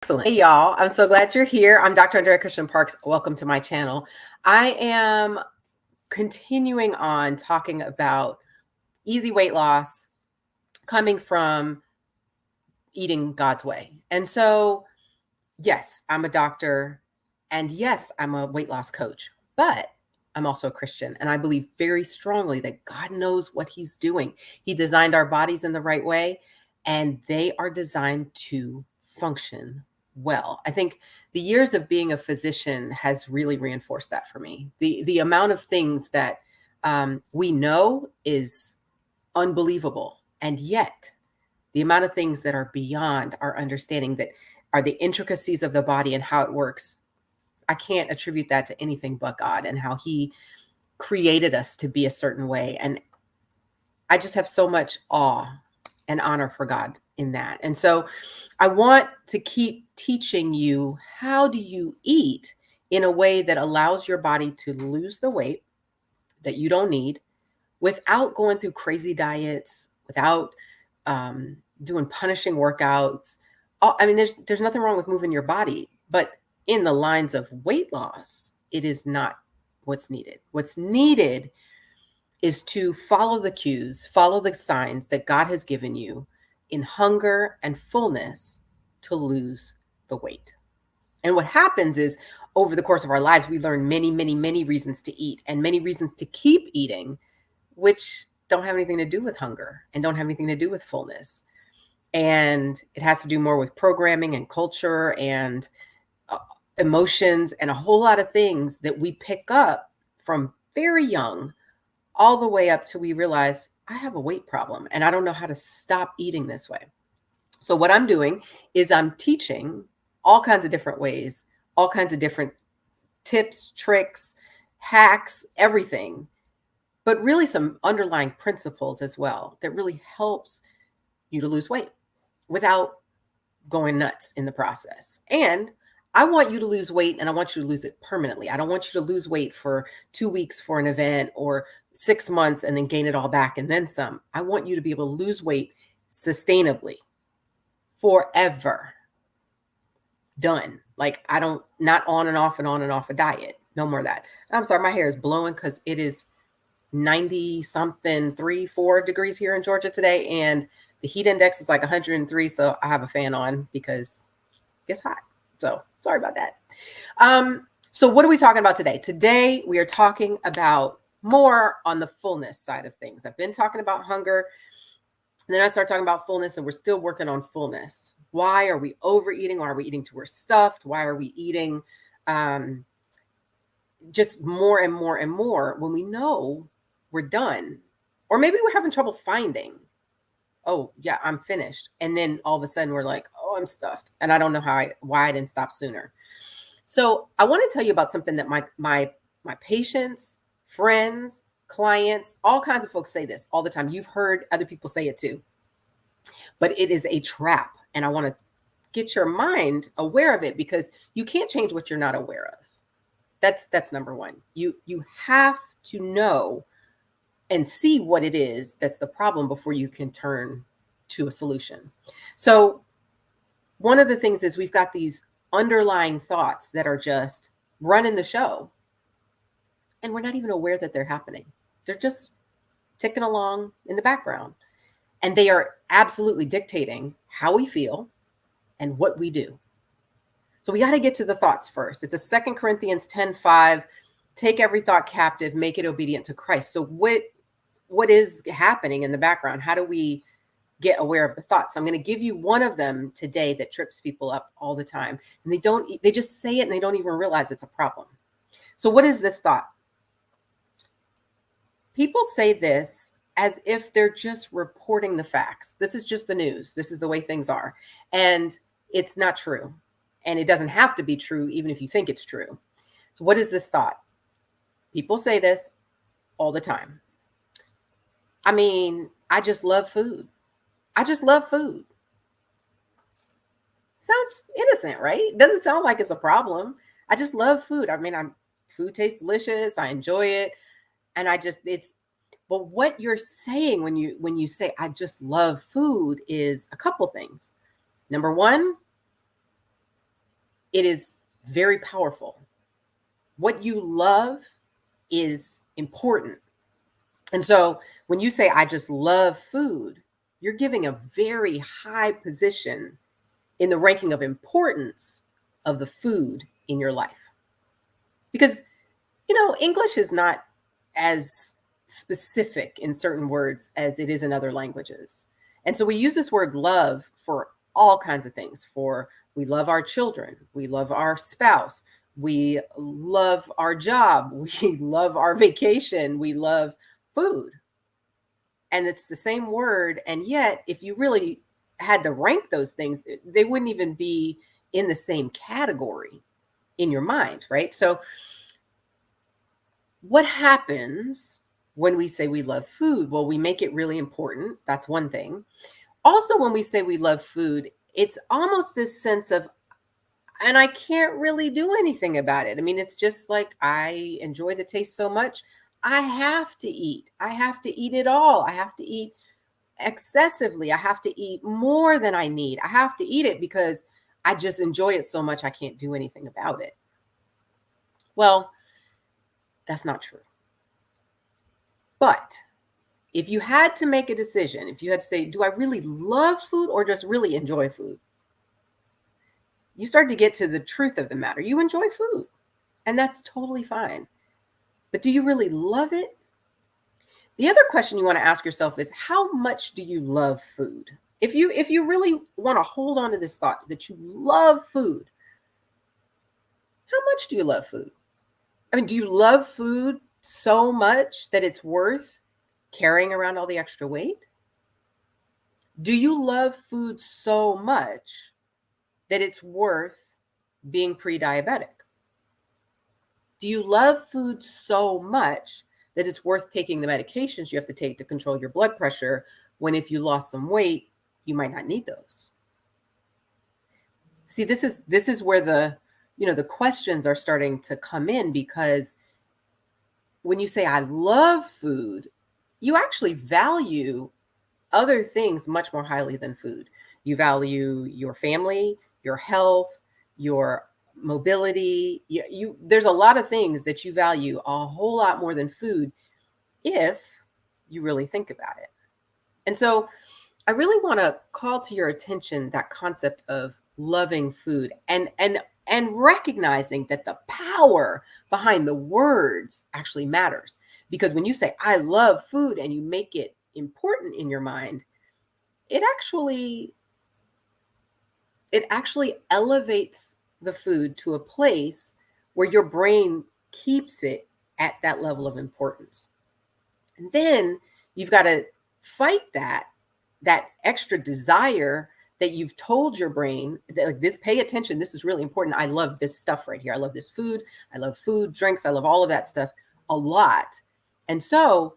Excellent. Hey, y'all. I'm so glad you're here. I'm Dr. Andrea Christian Parks. Welcome to my channel. I am continuing on talking about easy weight loss coming from eating God's way. And so, yes, I'm a doctor, and yes, I'm a weight loss coach, but I'm also a Christian. And I believe very strongly that God knows what He's doing. He designed our bodies in the right way, and they are designed to function well. I think the years of being a physician has really reinforced that for me. The amount of things that we know is unbelievable, and yet the amount of things that are beyond our understanding, that are the intricacies of the body and how it works, I can't attribute that to anything but God and how He created us to be a certain way. And I just have so much awe and honor for God in that. And so I want to keep teaching you, how do you eat in a way that allows your body to lose the weight that you don't need without going through crazy diets, without doing punishing workouts. I mean, there's nothing wrong with moving your body, but in the lines of weight loss, it is not what's needed. What's needed is to follow the cues, follow the signs that God has given you in hunger and fullness to lose the weight. And what happens is, over the course of our lives, we learn many, many, many reasons to eat and many reasons to keep eating, which don't have anything to do with hunger and don't have anything to do with fullness. And it has to do more with programming and culture and emotions and a whole lot of things that we pick up from very young, all the way up till we realize, I have a weight problem and I don't know how to stop eating this way. So what I'm doing is I'm teaching all kinds of different ways, all kinds of different tips, tricks, hacks, everything, but really some underlying principles as well that really helps you to lose weight without going nuts in the process. And I want you to lose weight, and I want you to lose it permanently. I don't want you to lose weight for 2 weeks for an event or 6 months and then gain it all back and then some. I want you to be able to lose weight sustainably forever. Done. Like, not on and off and on and off a diet. No more of that. I'm sorry, my hair is blowing because it is 90 something, 4 degrees here in Georgia today. And the heat index is like 103. So I have a fan on because it's hot. So sorry about that. So what are we talking about today? Today, we are talking about more on the fullness side of things. I've been talking about hunger, and then I start talking about fullness, and we're still working on fullness. Why are we overeating? Why are we eating till we're stuffed? Why are we eating just more and more and more when we know we're done? Or maybe we're having trouble finding, oh yeah, I'm finished. And then all of a sudden we're like, oh, I'm stuffed. And I don't know why I didn't stop sooner. So I want to tell you about something that my patients, friends, clients, all kinds of folks say this all the time. You've heard other people say it too, but it is a trap. And I want to get your mind aware of it, because you can't change what you're not aware of. That's number one. You have to know and see what it is that's the problem before you can turn to a solution. So one of the things is, we've got these underlying thoughts that are just running the show, and we're not even aware that they're happening. They're just ticking along in the background, and they are absolutely dictating how we feel and what we do. So we got to get to the thoughts first. It's a 2 Corinthians 10:5, take every thought captive, make it obedient to Christ. So what is happening in the background? How do we get aware of the thoughts? So I'm going to give you one of them today that trips people up all the time. And they just say it and they don't even realize it's a problem. So what is this thought? People say this as if they're just reporting the facts. This is just the news. This is the way things are. And it's not true. And it doesn't have to be true, even if you think it's true. So what is this thought? People say this all the time. I mean, I just love food. I just love food. Sounds innocent, right? Doesn't sound like it's a problem. I just love food. I mean, food tastes delicious. I enjoy it. And but what you're saying when you say, I just love food, is a couple things. Number one, it is very powerful. What you love is important. And so when you say, I just love food, you're giving a very high position in the ranking of importance of the food in your life. Because, English is not as specific in certain words as it is in other languages. And so we use this word love for all kinds of things. We love our children, we love our spouse, we love our job, we love our vacation, we love food. And it's the same word. And yet, if you really had to rank those things, they wouldn't even be in the same category in your mind, right? So what happens when we say we love food? Well, we make it really important. That's one thing. Also, when we say we love food, it's almost this sense of, and I can't really do anything about it. I mean, it's just like I enjoy the taste so much. I have to eat. I have to eat it all. I have to eat excessively. I have to eat more than I need. I have to eat it because I just enjoy it so much I can't do anything about it. Well, that's not true. But if you had to make a decision, if you had to say, do I really love food or just really enjoy food? You start to get to the truth of the matter. You enjoy food, and that's totally fine. But do you really love it? The other question you want to ask yourself is, how much do you love food? If you really want to hold on to this thought that you love food, how much do you love food? I mean, do you love food so much that it's worth carrying around all the extra weight? Do you love food so much that it's worth being pre-diabetic? Do you love food so much that it's worth taking the medications you have to take to control your blood pressure, when if you lost some weight, you might not need those? See, this is where the questions are starting to come in, because when you say I love food, you actually value other things much more highly than food. You value your family, your health, your mobility. There's a lot of things that you value a whole lot more than food, if you really think about it. And so I really want to call to your attention that concept of loving food, and recognizing that the power behind the words actually matters. Because when you say I love food and you make it important in your mind, it actually elevates the food to a place where your brain keeps it at that level of importance. And then you've got to fight that extra desire that you've told your brain that, like, this, pay attention, this is really important. I love this stuff right here. I love this food. I love food, drinks. I love all of that stuff a lot. And so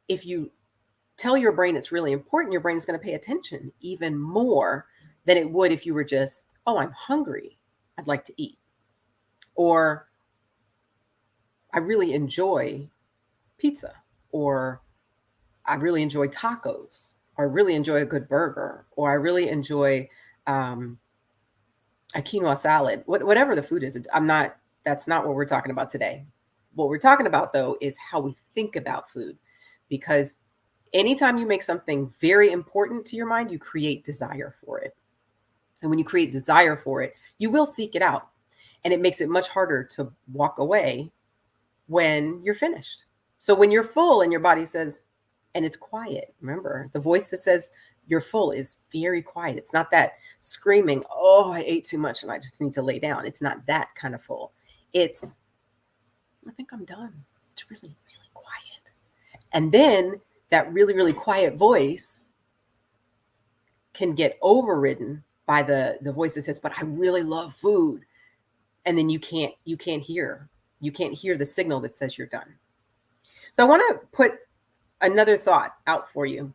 if you tell your brain it's really important, your brain is going to pay attention even more than it would if you were just, oh, I'm hungry, I'd like to eat. Or I really enjoy pizza. Or I really enjoy tacos. Or I really enjoy a good burger. Or I really enjoy a quinoa salad. Whatever the food is, that's not what we're talking about today. What we're talking about, though, is how we think about food. Because anytime you make something very important to your mind, you create desire for it. And when you create desire for it, you will seek it out. And it makes it much harder to walk away when you're finished. So when you're full and your body says, and it's quiet, remember, the voice that says you're full is very quiet. It's not that screaming, oh, I ate too much and I just need to lay down. It's not that kind of full. It's, I think I'm done. It's really, really quiet. And then that really, really quiet voice can get overridden by the voice that says, but I really love food. And then you can't hear the signal that says you're done. So I want to put another thought out for you.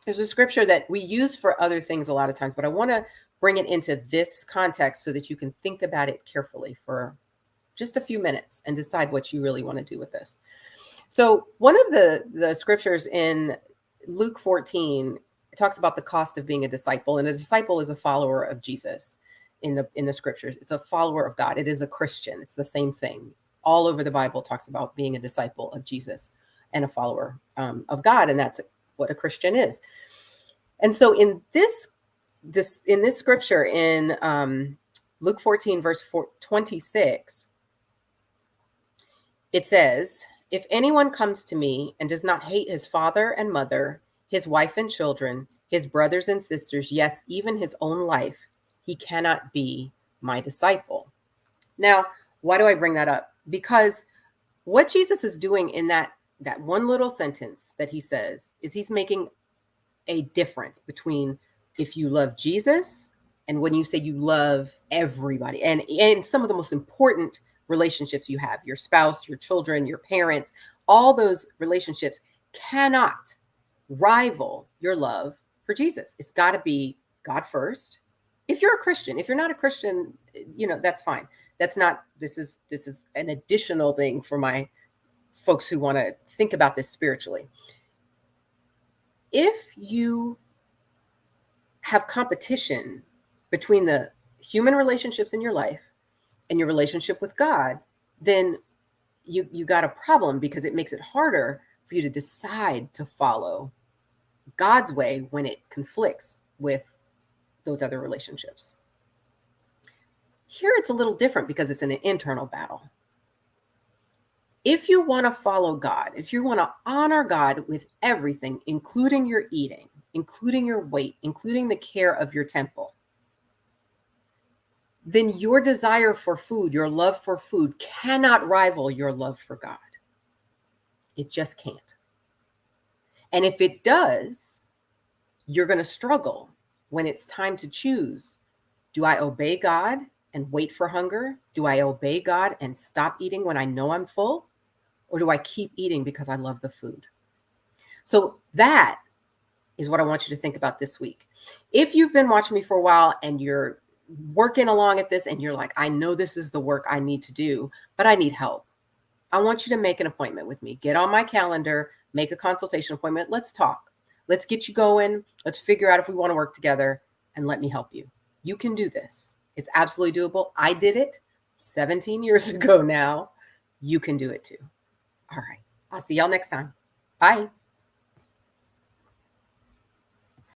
There's a scripture that we use for other things a lot of times, but I want to bring it into this context so that you can think about it carefully for just a few minutes and decide what you really want to do with this. So one of the scriptures in Luke 14, it talks about the cost of being a disciple, and a disciple is a follower of Jesus. in the scriptures. It's a follower of God. It is a Christian. It's the same thing. All over the Bible talks about being a disciple of Jesus and a follower of God, and that's what a Christian is. And so in this scripture in Luke 14 verse 26, it says, "If anyone comes to me and does not hate his father and mother, his wife and children, his brothers and sisters, yes, even his own life, he cannot be my disciple." Now, why do I bring that up? Because what Jesus is doing in that one little sentence that he says is he's making a difference between if you love Jesus and when you say you love everybody, and some of the most important relationships you have, your spouse, your children, your parents, all those relationships cannot rival your love for Jesus. It's got to be God first. If you're a Christian, if you're not a Christian, that's fine. That's not, this is an additional thing for my folks who want to think about this spiritually. If you have competition between the human relationships in your life and your relationship with God, then you got a problem, because it makes it harder for you to decide to follow God's way when it conflicts with those other relationships. Here it's a little different because it's an internal battle. If you want to follow God, if you want to honor God with everything, including your eating, including your weight, including the care of your temple, then your desire for food, your love for food, cannot rival your love for God. It just can't. And if it does, you're going to struggle when it's time to choose. Do I obey God and wait for hunger? Do I obey God and stop eating when I know I'm full? Or do I keep eating because I love the food? So that is what I want you to think about this week. If you've been watching me for a while and you're working along at this and you're like, I know this is the work I need to do, but I need help, I want you to make an appointment with me. Get on my calendar, make a consultation appointment. Let's talk. Let's get you going. Let's figure out if we want to work together, and let me help you. You can do this. It's absolutely doable. I did it 17 years ago now. You can do it too. All right. I'll see y'all next time. Bye.